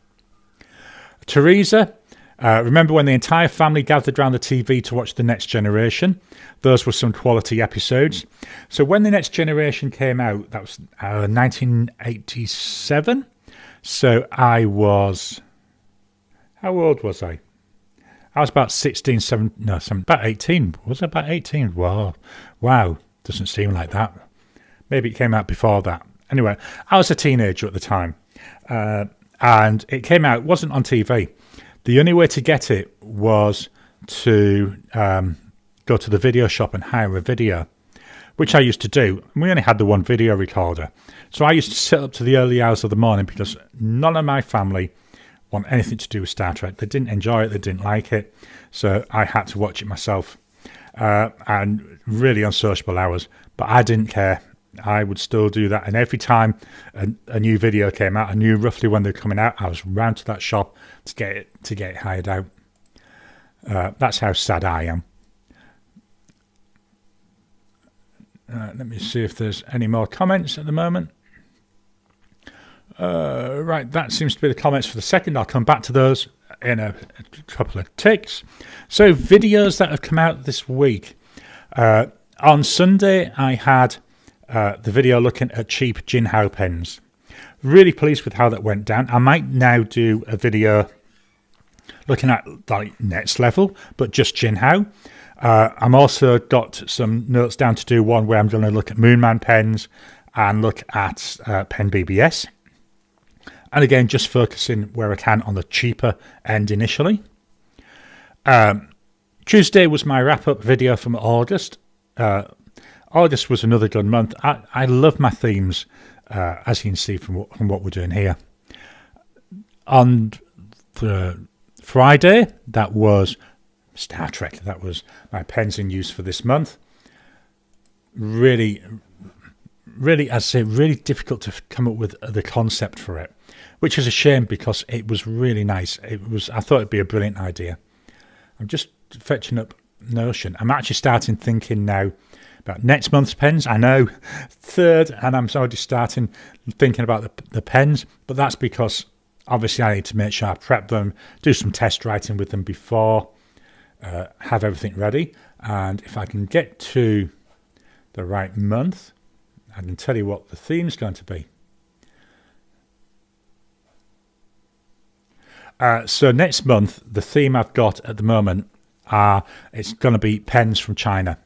Teresa, remember when the entire family gathered around the TV to watch The Next Generation? Those were some quality episodes. So when The Next Generation came out, that was 1987. So I was... How old was I? I was about 16, about 18. Was I about 18? Wow. Doesn't seem like that. Maybe it came out before that. Anyway, I was a teenager at the time, and it came out, it wasn't on TV. The only way to get it was to go to the video shop and hire a video, which I used to do. We only had the one video recorder. So I used to sit up to the early hours of the morning because none of my family want anything to do with Star Trek. They didn't enjoy it, they didn't like it. So I had to watch it myself, and really unsociable hours. But I didn't care. I would still do that. And every time a new video came out, I knew roughly when they were coming out. I was round to that shop to get it hired out. That's how sad I am. Let me see if there's any more comments at the moment. Right, that seems to be the comments for the second. I'll come back to those in a couple of ticks. So, videos that have come out this week. On Sunday, I had the video looking at cheap Jinhao pens. Really pleased with how that went down. I might now do a video looking at like next level, but just Jinhao. I'm also got some notes down to do one where I'm going to look at Moonman pens and look at Pen BBS. And again, just focusing where I can on the cheaper end initially. Tuesday was my wrap-up video from August. August was another good month. I love my themes, as you can see from what we're doing here. On the Friday, that was Star Trek. That was my pens in use for this month. Really, as I say, really difficult to come up with the concept for it, which is a shame because it was really nice. I thought it'd be a brilliant idea. I'm just fetching up Notion. I'm actually starting thinking now about next month's pens. I know, third, and I'm already starting thinking about the pens, but that's because obviously I need to make sure I prep them, do some test writing with them before, have everything ready. And if I can get to the right month, I can tell you what the theme's going to be. So next month, the theme I've got at the moment it's going to be pens from China.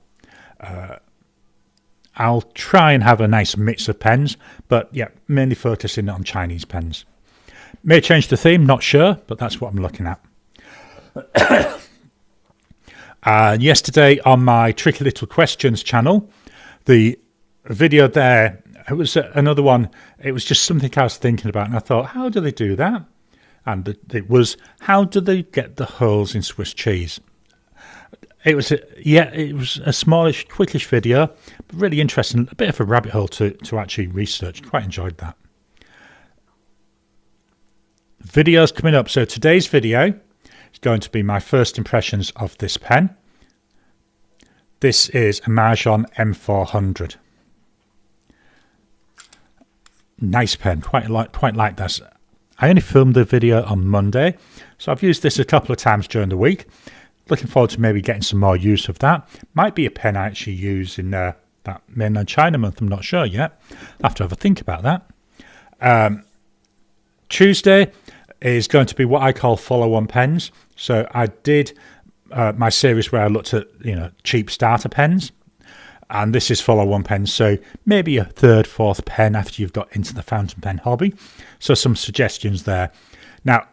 I'll try and have a nice mix of pens, but yeah, mainly focusing on Chinese pens. May change the theme, not sure, but that's what I'm looking at. Yesterday on my Tricky Little Questions channel, the video there, it was another one. It was just something I was thinking about, and I thought, how do they do that? And it was, how do they get the holes in Swiss cheese? It was a smallish, quickish video, but really interesting. A bit of a rabbit hole to actually research. Quite enjoyed that. Videos coming up. So today's video is going to be my first impressions of this pen. This is a Majohn M400. Nice pen. Quite like this. I only filmed the video on Monday, so I've used this a couple of times during the week. Looking forward to maybe getting some more use of that. Might be a pen I actually use in that mainland China month. I'm not sure yet. I'll have to have a think about that. Tuesday is going to be what I call follow-on pens. So I did my series where I looked at cheap starter pens, and this is follow-on pens. So maybe a third, fourth pen after you've got into the fountain pen hobby. So some suggestions there. Now,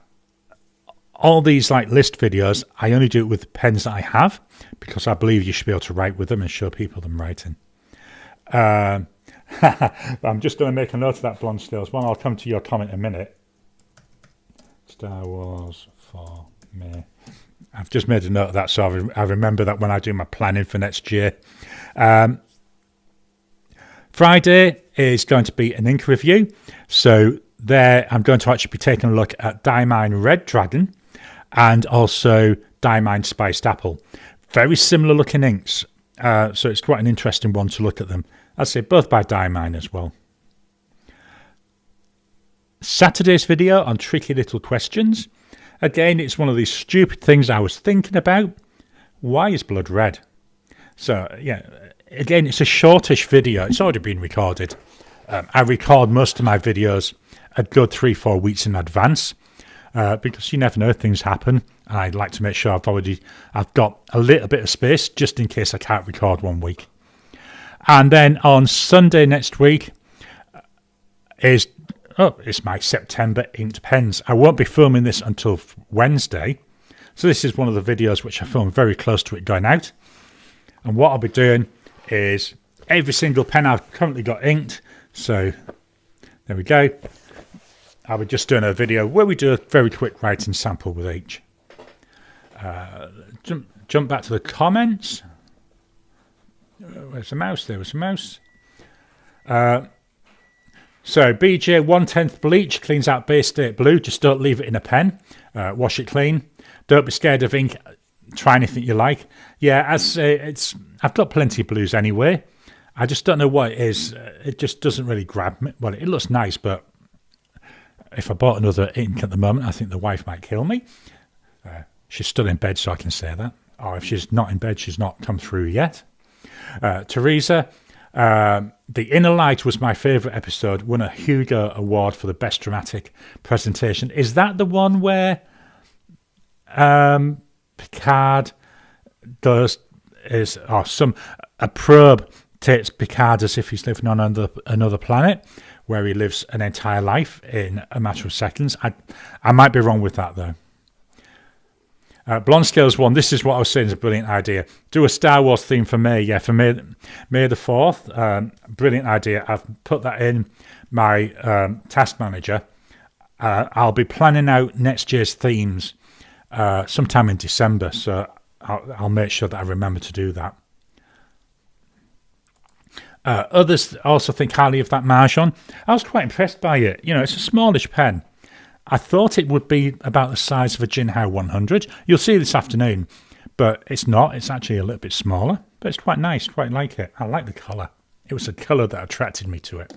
all these list videos, I only do it with pens that I have because I believe you should be able to write with them and show people them writing. I'm just going to make a note of that, Blonde Stills. Well, I'll come to your comment in a minute. Star Wars for me. I've just made a note of that, so I remember that when I do my planning for next year. Friday is going to be an ink review. So there I'm going to actually be taking a look at Diamine Red Dragon and also Diamine Spiced Apple. Very similar looking inks, so it's quite an interesting one to look at them. I'd say both by Diamine as well. Saturday's video on Tricky Little Questions. Again, it's one of these stupid things I was thinking about. Why is blood red? So, yeah, again, it's a shortish video. It's already been recorded. I record most of my videos a good 3-4 weeks in advance because you never know, things happen. And I'd like to make sure I've got a little bit of space just in case I can't record one week. And then on Sunday next week it's my September inked pens. I won't be filming this until Wednesday. So this is one of the videos which I filmed very close to it going out. And what I'll be doing is every single pen I've currently got inked. So there we go. I'll be just doing a video where we do a very quick writing sample with each. Jump back to the comments. Where's the mouse? There was a mouse. So BJ 1/10 bleach cleans out Bay State blue. Just don't leave it in a pen. Wash it clean. Don't be scared of ink. Try anything you like. Yeah, I've got plenty of blues anyway. I just don't know what it is. It just doesn't really grab me. Well, it looks nice, but if I bought another ink at the moment, I think the wife might kill me. She's still in bed, so I can say that. Or if she's not in bed, she's not come through yet. Teresa, The Inner Light was my favourite episode. Won a Hugo Award for the best dramatic presentation. Is that the one where Picard a probe takes Picard as if he's living on another planet, where he lives an entire life in a matter of seconds? I might be wrong with that though. Blonde Scales 1, this is what I was saying is a brilliant idea. Do a Star Wars theme for May. Yeah, for May the 4th. Brilliant idea. I've put that in my task manager. I'll be planning out next year's themes sometime in December, so I'll make sure that I remember to do that. Others also think highly of that Marjon. I was quite impressed by it. You know, it's a smallish pen. I thought it would be about the size of a Jinhao 100. You'll see this afternoon, but it's not. It's actually a little bit smaller, but it's quite nice. Quite like it. I like the colour. It was the colour that attracted me to it.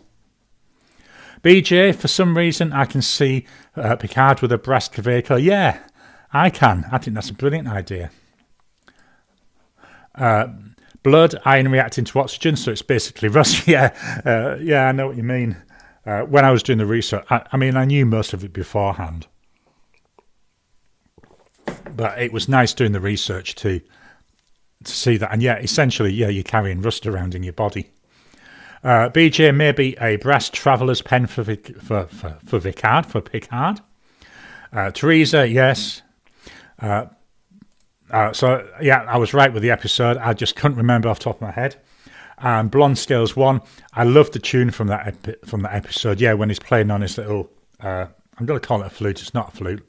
BJ, for some reason, I can see Picard with a brass Kaveco. Yeah, I can. I think that's a brilliant idea. Blood, iron reacting to oxygen, so it's basically rust. Yeah, I know what you mean. When I was doing the research, I knew most of it beforehand. But it was nice doing the research to see that. And yeah, essentially, you're carrying rust around in your body. BJ, maybe a brass traveller's pen for Picard. Teresa, yes. So yeah, I was right with the episode. I just couldn't remember off the top of my head. And Blonde Scales 1, I love the tune from that episode. Yeah, when he's playing on his little, I'm going to call it a flute. It's not a flute.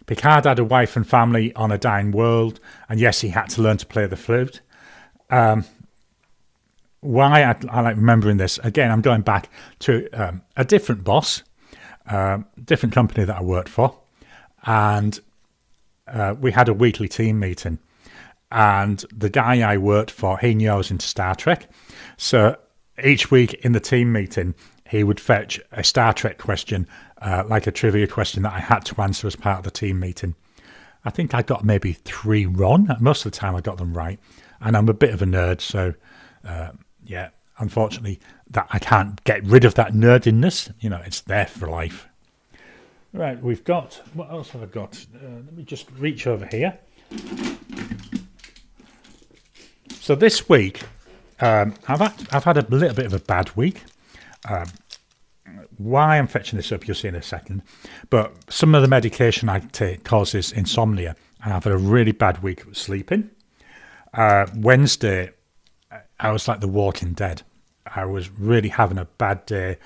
Picard had a wife and family on a dying world, and yes, he had to learn to play the flute. Why I like remembering this again? I'm going back to a different boss, different company that I worked for, and we had a weekly team meeting. And the guy I worked for, he knew I was into Star Trek. So each week in the team meeting, he would fetch a Star Trek question, like a trivia question that I had to answer as part of the team meeting. I think I got maybe 3 wrong. Most of the time I got them right. And I'm a bit of a nerd, so yeah, unfortunately, that I can't get rid of that nerdiness. You know, it's there for life. Right, we've got, what else have I got? Let me just reach over here. So this week, I've had a little bit of a bad week. Why I'm fetching this up, you'll see in a second. But some of the medication I take causes insomnia, and I've had a really bad week of sleeping. Wednesday, I was like the Walking Dead. I was really having a bad day.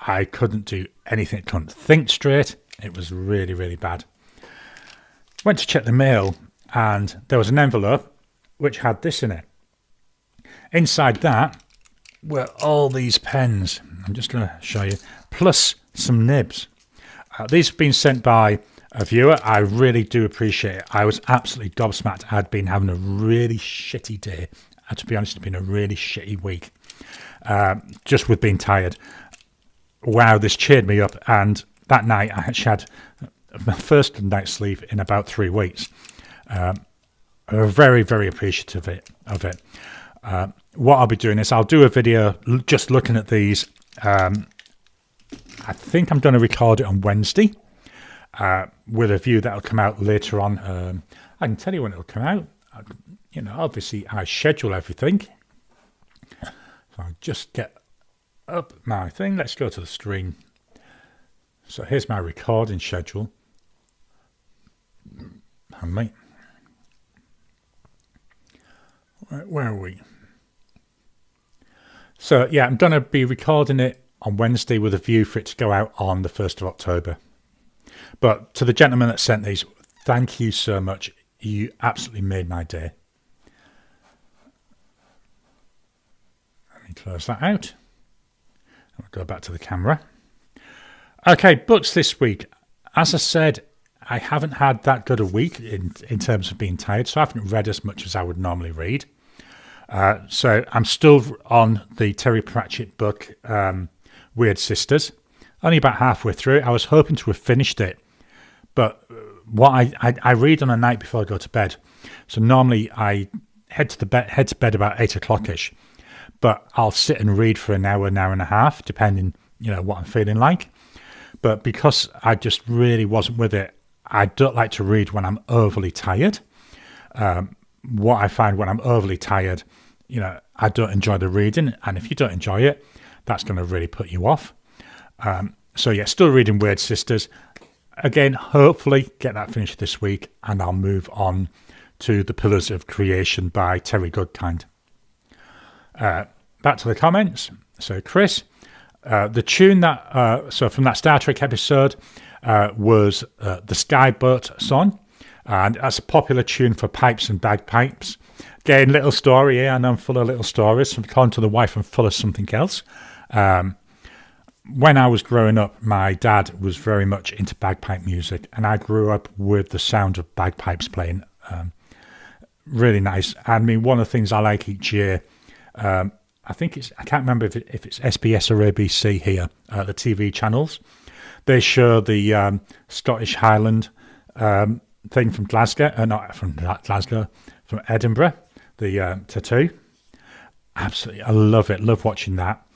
I couldn't do anything. I couldn't think straight. It was really, really bad. Went to check the mail, and there was an envelope which had this in it. Inside that were all these pens. I'm just going to show you. Plus some nibs. These have been sent by a viewer. I really do appreciate it. I was absolutely gobsmacked. I'd been having a really shitty day. And to be honest, it's been a really shitty week. Just with being tired. Wow, this cheered me up. And that night I actually had my first night's sleep in about 3 weeks. I'm very, very appreciative of it. What I'll be doing is I'll do a video just looking at these. I think I'm going to record it on Wednesday with a view that'll come out later on. I can tell you when it'll come out. Obviously I schedule everything. just get up my thing. Let's go to the stream. So here's my recording schedule. And mate, where are we? So yeah, I'm going to be recording it on Wednesday with a view for it to go out on the 1st of October. But to the gentleman that sent these, thank you so much. You absolutely made my day. Let me close that out. I'll go back to the camera. Okay, books this week. As I said, I haven't had that good a week in terms of being tired, so I haven't read as much as I would normally read. So I'm still on the Terry Pratchett book, Weird Sisters. Only about halfway through it. I was hoping to have finished it, but what I read on a night before I go to bed. So normally I head to bed about 8 o'clock-ish, but I'll sit and read for an hour and a half, depending, what I'm feeling like. But because I just really wasn't with it, I don't like to read when I'm overly tired. What I find when I'm overly tired, I don't enjoy the reading. And if you don't enjoy it, that's going to really put you off. So yeah, still reading Weird Sisters. Again, hopefully get that finished this week, and I'll move on to The Pillars of Creation by Terry Goodkind. Back to the comments. So Chris, the tune so from that Star Trek episode was the Skyboat song, and that's a popular tune for pipes and bagpipes. Again, little story here, and I'm full of little stories. According to the wife, I'm full of something else. When I was growing up, my dad was very much into bagpipe music, and I grew up with the sound of bagpipes playing. Really nice. I mean, one of the things I like each year, I can't remember if it's SBS or ABC here, the TV channels. They show the Scottish Highland thing from Glasgow, not from Glasgow, from Edinburgh, the tattoo. Absolutely, I love it. Love watching that.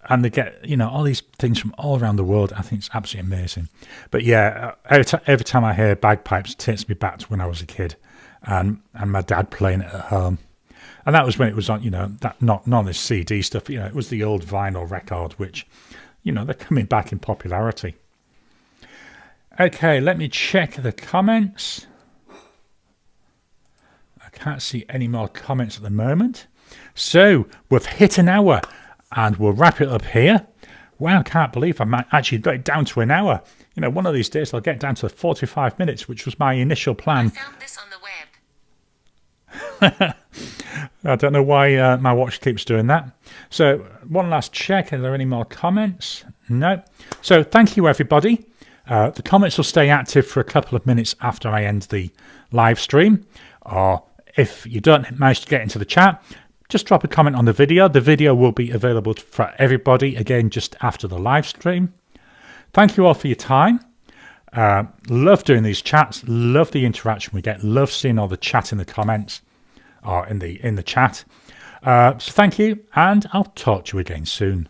And they get all these things from all around the world. I think it's absolutely amazing. But yeah, every time I hear bagpipes, it takes me back to when I was a kid, and my dad playing it at home. And that was when it was on, that not this CD stuff. It was the old vinyl record, which, they're coming back in popularity. Okay, let me check the comments. I can't see any more comments at the moment. So we've hit an hour, and we'll wrap it up here. Wow, I can't believe I might actually got it down to an hour. One of these days I'll get down to 45 minutes, which was my initial plan. I found this on the web. I don't know why my watch keeps doing that. So one last check. Are there any more comments? No. So thank you, everybody. The comments will stay active for a couple of minutes after I end the live stream. Or if you don't manage to get into the chat, just drop a comment on the video. The video will be available for everybody, again, just after the live stream. Thank you all for your time. Love doing these chats. Love the interaction we get. Love seeing all the chat in the comments or in the chat. So thank you, and I'll talk to you again soon.